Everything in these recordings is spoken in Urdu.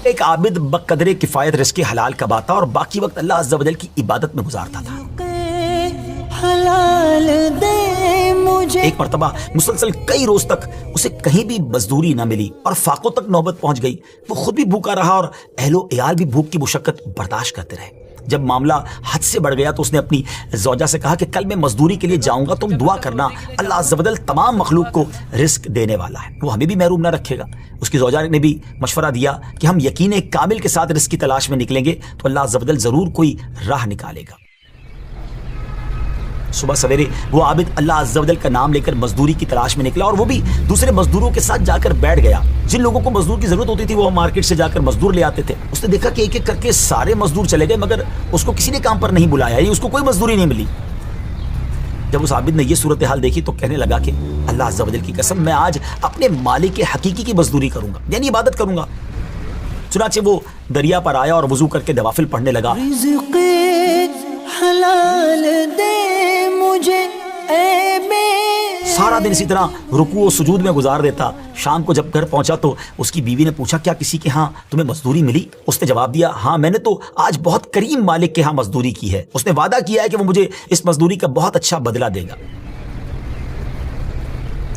ایک عابد بقدر کفایت رزق حلال کماتا اور باقی وقت اللہ عز و جل کی عبادت میں گزارتا تھا۔ حلال دے مجھے ایک مرتبہ مسلسل کئی روز تک اسے کہیں بھی مزدوری نہ ملی اور فاقوں تک نوبت پہنچ گئی۔ وہ خود بھی بھوکا رہا اور اہل و عیال بھی بھوک کی مشقت برداشت کرتے رہے۔ جب معاملہ حد سے بڑھ گیا تو اس نے اپنی زوجہ سے کہا کہ کل میں مزدوری کے لیے جاؤں گا، تم دعا کرنا، اللہ عز و جل تمام مخلوق کو رزق دینے والا ہے، وہ ہمیں بھی محروم نہ رکھے گا۔ اس کی زوجہ نے بھی مشورہ دیا کہ ہم یقین کامل کے ساتھ رزق کی تلاش میں نکلیں گے تو اللہ عز و جل ضرور کوئی راہ نکالے گا۔ صبح سویرے وہ عابد اللہ عز و جل کا نام لے کر مزدوری کی تلاش میں نکلا اور وہ بھی دوسرے مزدوروں کے ساتھ جا کر بیٹھ گیا۔ جن لوگوں کو مزدور کی ضرورت ہوتی تھی وہ مارکیٹ سے جا کر مزدور لے آتے تھے۔ اس نے دیکھا کہ ایک ایک کر کے سارے مزدور چلے گئے مگر اس کو کسی نے کام پر نہیں بلایا، اس کو کوئی مزدوری نہیں ملی۔ جب اس عابد نے یہ صورتحال دیکھی تو کہنے لگا کہ اللہ عز و جل کی قسم، میں آج اپنے مالک حقیقی کی مزدوری کروں گا، یعنی عبادت کروں گا۔ چنانچہ وہ دریا پر آیا اور وضو کر کے نوافل پڑھنے لگا۔ رزق حلال دے مجھے اے بے سارا دن اسی طرح رکوع و سجود میں گزار دیتا۔ شام کو جب گھر پہنچا تو اس کی بیوی نے پوچھا کیا کسی کے ہاں تمہیں مزدوری ملی؟ اس نے جواب دیا ہاں، میں نے تو آج بہت کریم مالک کے ہاں مزدوری کی ہے، اس نے وعدہ کیا ہے کہ وہ مجھے اس مزدوری کا بہت اچھا بدلہ دے گا۔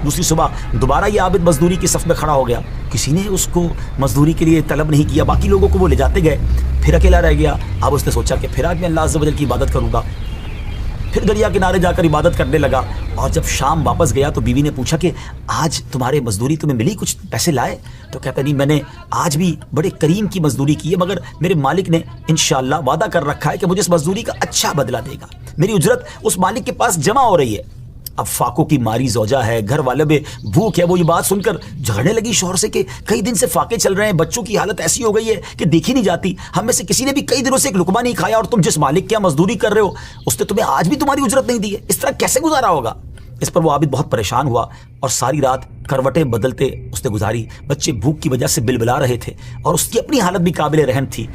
دوسری صبح دوبارہ یہ عابد مزدوری کی صف میں کھڑا ہو گیا، کسی نے اس کو مزدوری کے لیے طلب نہیں کیا، باقی لوگوں کو وہ لے جاتے گئے، پھر اکیلا رہ گیا۔ اب اس نے سوچا کہ پھر آج میں اللہ عز و جل کی عبادت کروں گا، پھر دریا کنارے جا کر عبادت کرنے لگا۔ اور جب شام واپس گیا تو بیوی نے پوچھا کہ آج تمہارے مزدوری تمہیں ملی، کچھ پیسے لائے؟ تو کہتا نہیں، میں نے آج بھی بڑے کریم کی مزدوری کی ہے مگر میرے مالک نے انشاءاللہ وعدہ کر رکھا ہے کہ مجھے اس مزدوری کا اچھا بدلہ دے گا، میری اجرت اس مالک کے پاس جمع ہو رہی ہے۔ اب فاقوں کی ماری زوجہ ہے، گھر والے میں بھوک ہے، وہ یہ بات سن کر جھگڑنے لگی شوہر سے کہ کئی دن سے فاقے چل رہے ہیں، بچوں کی حالت ایسی ہو گئی ہے کہ دیکھی نہیں جاتی، ہم میں سے کسی نے بھی کئی دنوں سے ایک لقمہ نہیں کھایا اور تم جس مالک کے مزدوری کر رہے ہو اس نے تمہیں آج بھی تمہاری اجرت نہیں دی ہے، اس طرح کیسے گزارا ہوگا؟ اس پر وہ عابد بہت پریشان ہوا اور ساری رات کروٹیں بدلتے اس نے گزاری۔ بچے بھوک کی وجہ سے بلبلا رہے تھے اور اس کی اپنی حالت بھی قابل رحم تھی۔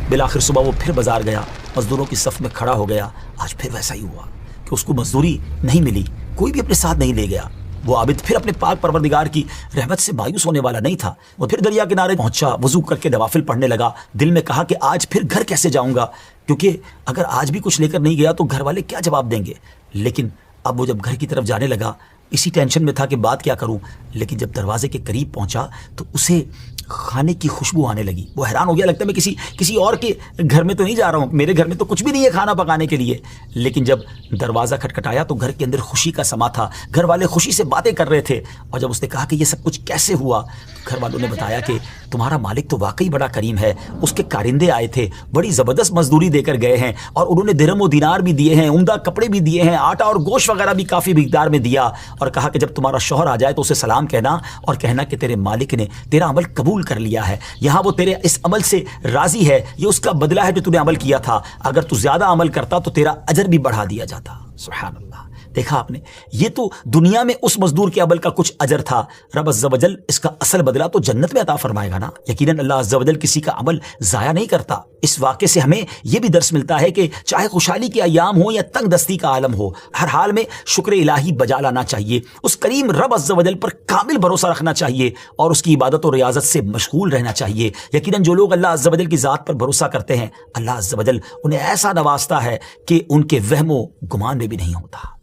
بالآخر صبح وہ پھر بازار گیا، مزدوروں کی صف میں کھڑا ہو گیا۔ آج پھر ویسا ہی ہوا کہ اس کو مزدوری نہیں ملی، کوئی بھی اپنے ساتھ نہیں لے گیا۔ وہ عابد پھر اپنے پاک پروردگار کی رحمت سے مایوس ہونے والا نہیں تھا۔ وہ پھر دریا کنارے پہنچا، وضو کر کے نوافل پڑھنے لگا۔ دل میں کہا کہ آج پھر گھر کیسے جاؤں گا، کیونکہ اگر آج بھی کچھ لے کر نہیں گیا تو گھر والے کیا جواب دیں گے۔ لیکن اب وہ جب گھر کی طرف جانے لگا اسی ٹینشن میں تھا کہ بات کیا کروں، لیکن جب دروازے کے قریب پہنچا تو اسے کھانے کی خوشبو آنے لگی۔ وہ حیران ہو گیا، لگتا ہے میں کسی اور کے گھر میں تو نہیں جا رہا ہوں، میرے گھر میں تو کچھ بھی نہیں ہے کھانا پکانے کے لیے۔ لیکن جب دروازہ کھٹکھٹایا تو گھر کے اندر خوشی کا سما تھا، گھر والے خوشی سے باتیں کر رہے تھے۔ اور جب اس نے کہا کہ یہ سب کچھ کیسے ہوا، گھر والوں نے بتایا کہ تمہارا مالک تو واقعی بڑا کریم ہے، اس کے کارندے آئے تھے، بڑی زبردست مزدوری دے کر گئے ہیں اور انہوں نے درہم و دینار بھی دیے ہیں، عمدہ کپڑے بھی دیے ہیں، آٹا اور گوشت وغیرہ بھی کافی مقدار میں دیا، اور کہا کہ جب تمہارا شوہر آ جائے تو اسے سلام کہنا اور کہنا کہ تیرے مالک نے تیرا عمل قبول کر لیا ہے، یہاں وہ تیرے اس عمل سے راضی ہے، یہ اس کا بدلہ ہے جو تو نے عمل کیا تھا، اگر تو زیادہ عمل کرتا تو تیرا اجر بھی بڑھا دیا جاتا۔ سبحان اللہ، دیکھا آپ نے، یہ تو دنیا میں اس مزدور کے عمل کا کچھ اجر تھا، رب عز و جل اس کا اصل بدلہ تو جنت میں عطا فرمائے گا نا۔ یقیناً اللہ عز و جل کسی کا عمل ضائع نہیں کرتا۔ اس واقعے سے ہمیں یہ بھی درس ملتا ہے کہ چاہے خوشحالی کے ایام ہو یا تنگ دستی کا عالم ہو، ہر حال میں شکر الہی بجا لانا چاہیے، اس کریم رب عز و جل پر کامل بھروسہ رکھنا چاہیے اور اس کی عبادت و ریاضت سے مشغول رہنا چاہیے۔ یقیناً جو لوگ اللہ عز و جل کی ذات پر بھروسہ کرتے ہیں، اللہ عز و جل انہیں ایسا نوازتا ہے کہ ان کے وہم و گمان میں بھی نہیں ہوتا۔